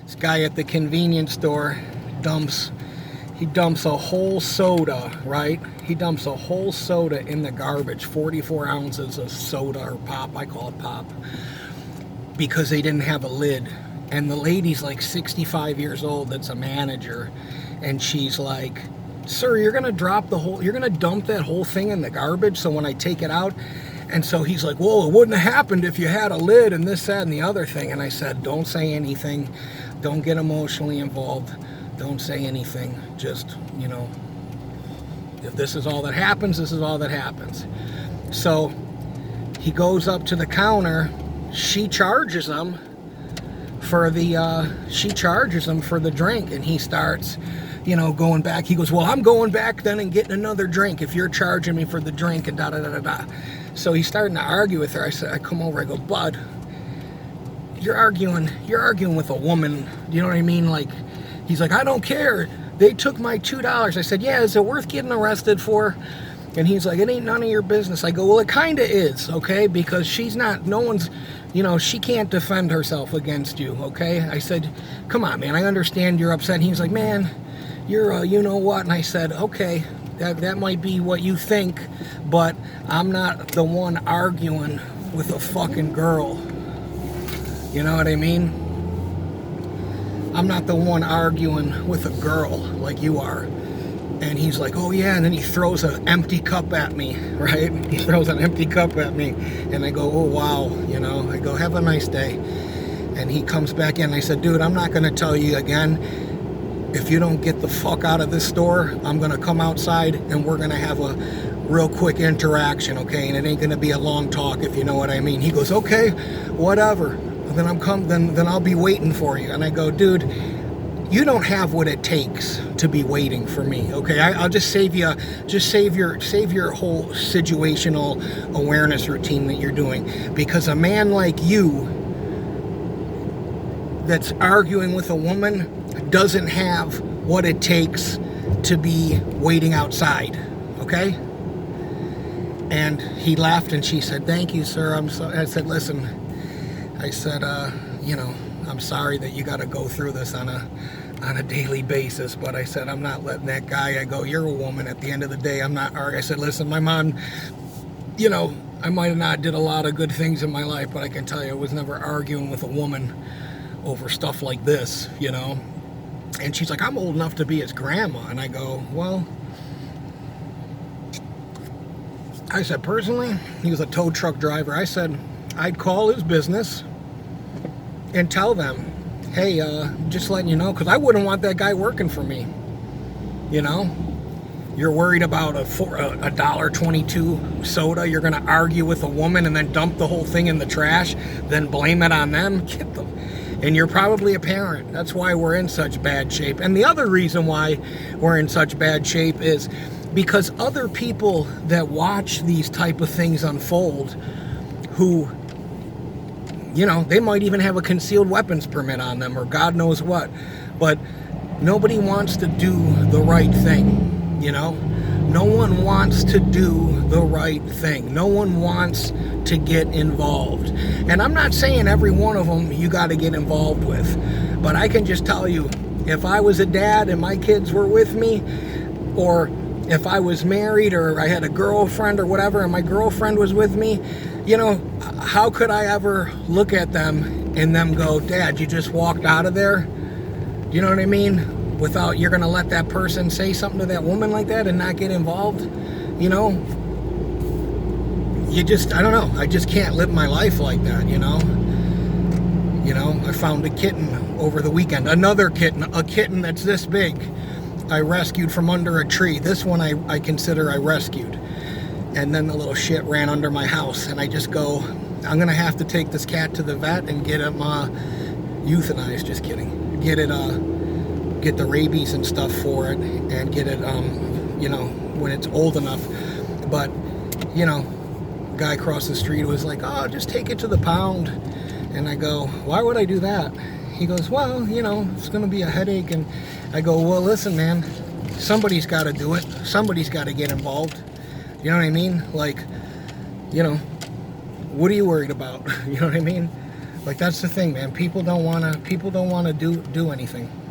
This guy at the convenience store he dumps a whole soda, right? He dumps a whole soda in the garbage, 44 ounces of soda or pop, I call it pop, because they didn't have a lid. And the lady's like 65 years old, that's a manager, and she's like, sir, you're gonna dump that whole thing in the garbage so when I take it out? And so he's like, well, it wouldn't have happened if you had a lid and this, that, and the other thing. And I said, don't say anything. Don't get emotionally involved. Don't say anything. Just, if this is all that happens, this is all that happens. So he goes up to the counter. She charges him for the drink, and he starts going back. He goes, well, I'm going back then and getting another drink if you're charging me for the drink, and da da da da da. So he's starting to argue with her. I come over, I go, bud, you're arguing with a woman. You know what I mean? Like, he's like, I don't care. They took my $2. I said, yeah, is it worth getting arrested for? And he's like, it ain't none of your business. I go, well, it kind of is, okay? Because she can't defend herself against you, okay? I said, come on, man, I understand you're upset. And he's like, man, you're you know what? And I said, okay, that might be what you think, but I'm not the one arguing with a fucking girl. You know what I mean? I'm not the one arguing with a girl like you are. And he's like, oh yeah, and then he throws an empty cup at me, right? He throws an empty cup at me, and I go, oh wow, I go, have a nice day. And he comes back in, I said, dude, I'm not gonna tell you again. If you don't get the fuck out of this store, I'm gonna come outside and we're gonna have a real quick interaction, okay? And it ain't gonna be a long talk, if you know what I mean. He goes, okay, whatever. Then I'll be waiting for you. And I go, dude, you don't have what it takes to be waiting for me, okay? I'll just save your whole situational awareness routine that you're doing, because a man like you that's arguing with a woman doesn't have what it takes to be waiting outside, okay? And he laughed, and she said, thank you, sir. I said, listen, I said, I'm sorry that you got to go through this on a daily basis, but I said, I'm not letting that guy. I go, you're a woman. At the end of the day, I'm not. I said, listen, my mom, I might have not did a lot of good things in my life, but I can tell you, I was never arguing with a woman over stuff like this, And she's like, I'm old enough to be his grandma. And I go, well, I said, personally, he was a tow truck driver. I said, I'd call his business and tell them, hey, just letting you know, because I wouldn't want that guy working for me. You're worried about a $1.22 soda. You're going to argue with a woman and then dump the whole thing in the trash, then blame it on them. Get them. And you're probably a parent. That's why we're in such bad shape. And the other reason why we're in such bad shape is because other people that watch these type of things unfold, who, they might even have a concealed weapons permit on them or God knows what, but nobody wants to do the right thing, No one wants to do the right thing. No one wants to get involved. And I'm not saying every one of them you got to get involved with, but I can just tell you, if I was a dad and my kids were with me, or if I was married or I had a girlfriend or whatever and my girlfriend was with me, how could I ever look at them and them go, Dad, you just walked out of there? You know what I mean? Without, you're going to let that person say something to that woman like that and not get involved? I don't know. I just can't live my life like that, I found a kitten over the weekend. Another kitten, a kitten that's this big. I rescued from under a tree. This one I consider I rescued. And then the little shit ran under my house. And I just go, I'm going to have to take this cat to the vet and get him euthanized. Just kidding. Get the rabies and stuff for it. And get it, when it's old enough. But, guy across the street was like, oh, just take it to the pound. And I go, why would I do that? He goes, well, it's going to be a headache. And I go, well, listen, man, somebody's got to do it. Somebody's got to get involved. You know what I mean? Like, what are you worried about? You know what I mean? Like, that's the thing, man. People don't want to do anything.